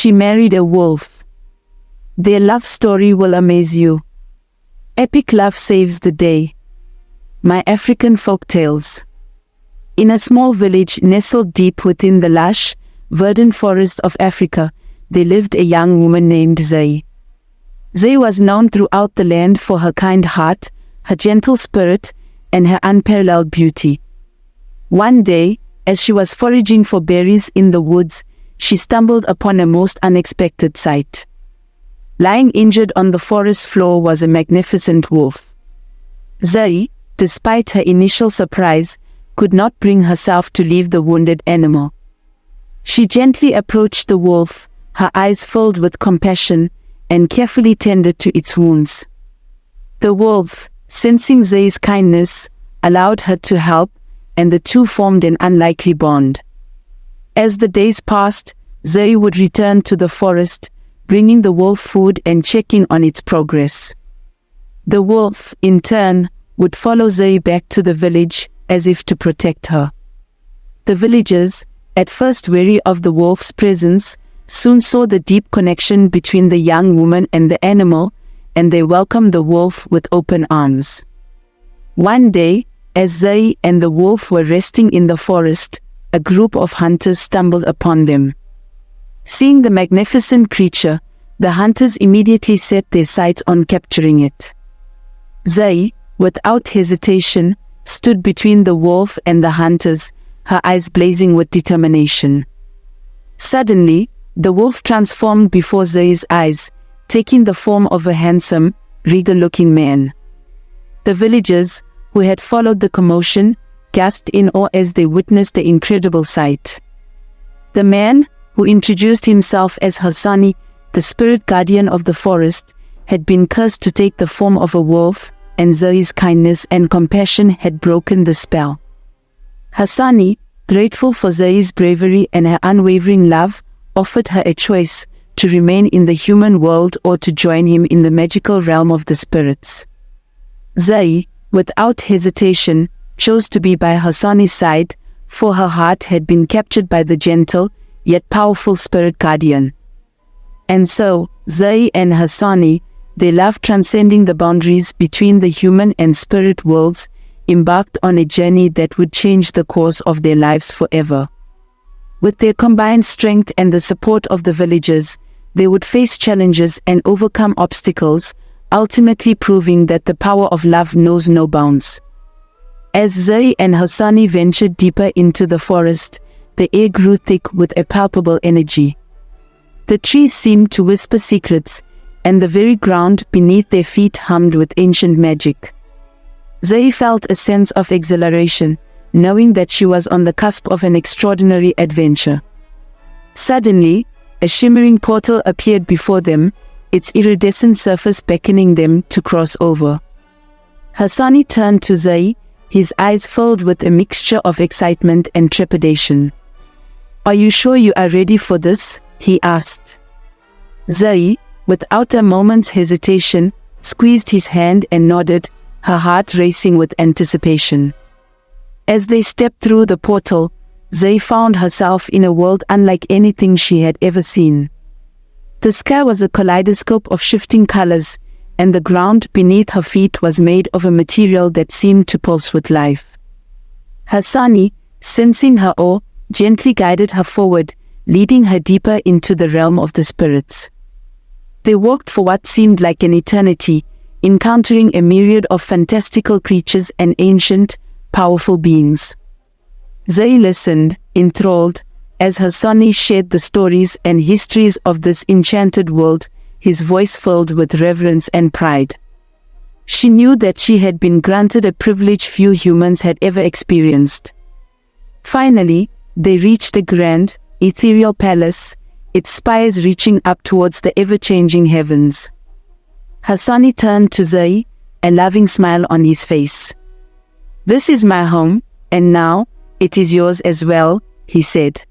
she married a wolf. Their love story will amaze you. Epic love saves the day. My African Folktales. In a small village nestled deep within the lush, verdant forest of Africa, there lived a young woman named Zay. Zay was known throughout the land for her kind heart, her gentle spirit, and her unparalleled beauty. One day, as she was foraging for berries in the woods, she stumbled upon a most unexpected sight. Lying injured on the forest floor was a magnificent wolf. Zay, despite her initial surprise, could not bring herself to leave the wounded animal. She gently approached the wolf, her eyes filled with compassion, and carefully tended to its wounds. The wolf, sensing Zay's kindness, allowed her to help, and the two formed an unlikely bond. As the days passed, Zay would return to the forest, bringing the wolf food and checking on its progress. The wolf, in turn, would follow Zay back to the village, as if to protect her. The villagers, at first wary of the wolf's presence, soon saw the deep connection between the young woman and the animal, and they welcomed the wolf with open arms. One day, as Zay and the wolf were resting in the forest, a group of hunters stumbled upon them. Seeing the magnificent creature, the hunters immediately set their sights on capturing it. Zay, without hesitation, stood between the wolf and the hunters, her eyes blazing with determination. Suddenly, the wolf transformed before Zay's eyes, taking the form of a handsome, regal-looking man. The villagers, who had followed the commotion, gasped in awe as they witnessed the incredible sight. The man, who introduced himself as Hassani, the spirit guardian of the forest, had been cursed to take the form of a wolf, and Zay's kindness and compassion had broken the spell. Hassani, grateful for Zay's bravery and her unwavering love, offered her a choice: to remain in the human world or to join him in the magical realm of the spirits. Zay, without hesitation, chose to be by Hassani's side, for her heart had been captured by the gentle, yet powerful spirit guardian. And so, Zay and Hassani, their love transcending the boundaries between the human and spirit worlds, embarked on a journey that would change the course of their lives forever. With their combined strength and the support of the villagers, they would face challenges and overcome obstacles, ultimately proving that the power of love knows no bounds. As Zay and Hassani ventured deeper into the forest, the air grew thick with a palpable energy. The trees seemed to whisper secrets, and the very ground beneath their feet hummed with ancient magic. Zay felt a sense of exhilaration, knowing that she was on the cusp of an extraordinary adventure. Suddenly, a shimmering portal appeared before them, its iridescent surface beckoning them to cross over. Hassani turned to Zay, his eyes filled with a mixture of excitement and trepidation. "Are you sure you are ready for this?" he asked. Zay, without a moment's hesitation, squeezed his hand and nodded, her heart racing with anticipation. As they stepped through the portal, Zay found herself in a world unlike anything she had ever seen. The sky was a kaleidoscope of shifting colors, and the ground beneath her feet was made of a material that seemed to pulse with life. Hassani, sensing her awe, gently guided her forward, leading her deeper into the realm of the spirits. They walked for what seemed like an eternity, encountering a myriad of fantastical creatures and ancient, powerful beings. Zay listened, enthralled, as Hassani shared the stories and histories of this enchanted world, his voice filled with reverence and pride. She knew that she had been granted a privilege few humans had ever experienced. Finally, they reached a grand, ethereal palace, its spires reaching up towards the ever-changing heavens. Hassani turned to Zay, a loving smile on his face. "This is my home, and now, it is yours as well," he said.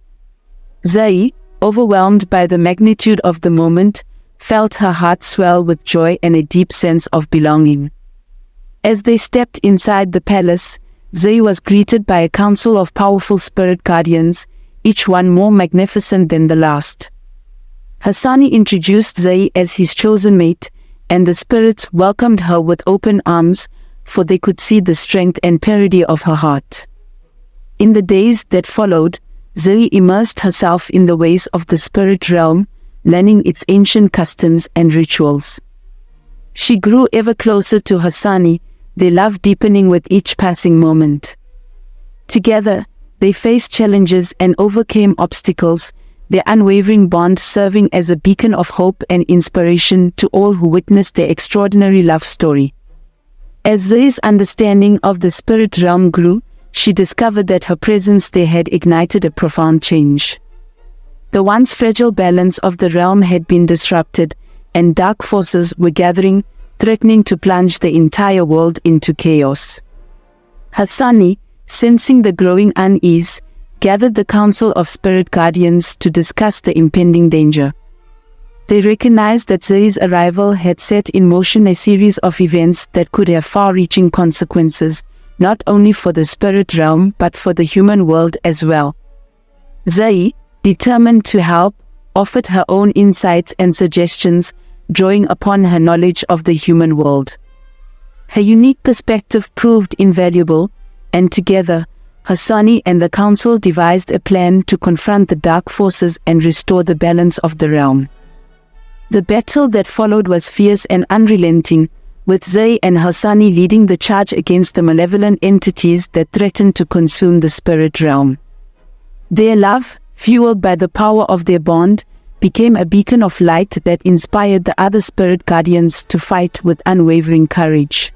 Zay, overwhelmed by the magnitude of the moment, felt her heart swell with joy and a deep sense of belonging. As they stepped inside the palace, Zay was greeted by a council of powerful spirit guardians, each one more magnificent than the last. Hassani introduced Zai as his chosen mate, and the spirits welcomed her with open arms, for they could see the strength and purity of her heart. In the days that followed, Zai immersed herself in the ways of the spirit realm, learning its ancient customs and rituals. She grew ever closer to Hassani, their love deepening with each passing moment. Together, they faced challenges and overcame obstacles, their unwavering bond serving as a beacon of hope and inspiration to all who witnessed their extraordinary love story. As Zai's understanding of the spirit realm grew, she discovered that her presence there had ignited a profound change. The once fragile balance of the realm had been disrupted, and dark forces were gathering, threatening to plunge the entire world into chaos. Hassani, sensing the growing unease, gathered the council of spirit guardians to discuss the impending danger. They recognized that Zai's arrival had set in motion a series of events that could have far-reaching consequences, not only for the spirit realm but for the human world as well. Zai, determined to help, offered her own insights and suggestions, drawing upon her knowledge of the human world. Her unique perspective proved invaluable, and together, Hassani and the council devised a plan to confront the dark forces and restore the balance of the realm. The battle that followed was fierce and unrelenting, with Zai and Hassani leading the charge against the malevolent entities that threatened to consume the spirit realm. Their love, fueled by the power of their bond, became a beacon of light that inspired the other spirit guardians to fight with unwavering courage.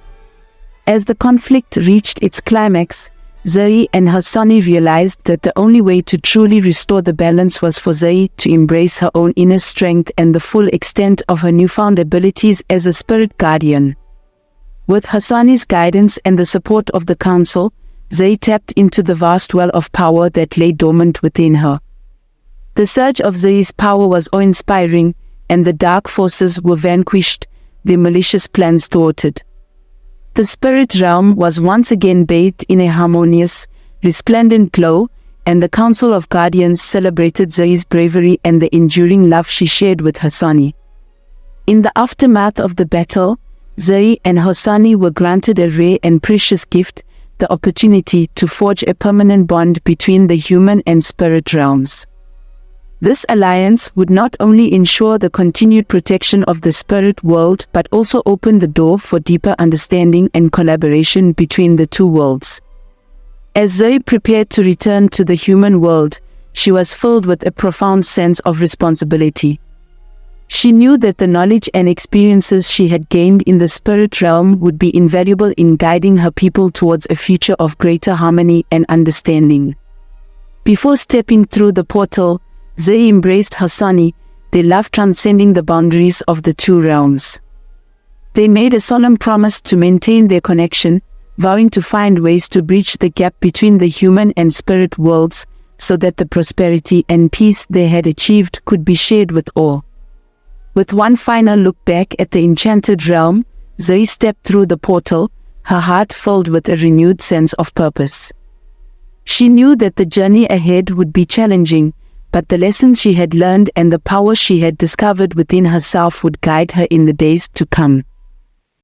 As the conflict reached its climax, Zai and Hassani realized that the only way to truly restore the balance was for Zai to embrace her own inner strength and the full extent of her newfound abilities as a spirit guardian. With Hassani's guidance and the support of the council, Zai tapped into the vast well of power that lay dormant within her. The surge of Zai's power was awe-inspiring, and the dark forces were vanquished, their malicious plans thwarted. The spirit realm was once again bathed in a harmonious, resplendent glow, and the Council of Guardians celebrated Zai's bravery and the enduring love she shared with Hassani. In the aftermath of the battle, Zai and Hassani were granted a rare and precious gift, the opportunity to forge a permanent bond between the human and spirit realms. This alliance would not only ensure the continued protection of the spirit world but also open the door for deeper understanding and collaboration between the two worlds. As Zai prepared to return to the human world, she was filled with a profound sense of responsibility. She knew that the knowledge and experiences she had gained in the spirit realm would be invaluable in guiding her people towards a future of greater harmony and understanding. Before stepping through the portal, Zai embraced Hassani, their love transcending the boundaries of the two realms. They made a solemn promise to maintain their connection, vowing to find ways to bridge the gap between the human and spirit worlds, so that the prosperity and peace they had achieved could be shared with all. With one final look back at the enchanted realm, Zai stepped through the portal, her heart filled with a renewed sense of purpose. She knew that the journey ahead would be challenging, but the lessons she had learned and the power she had discovered within herself would guide her in the days to come.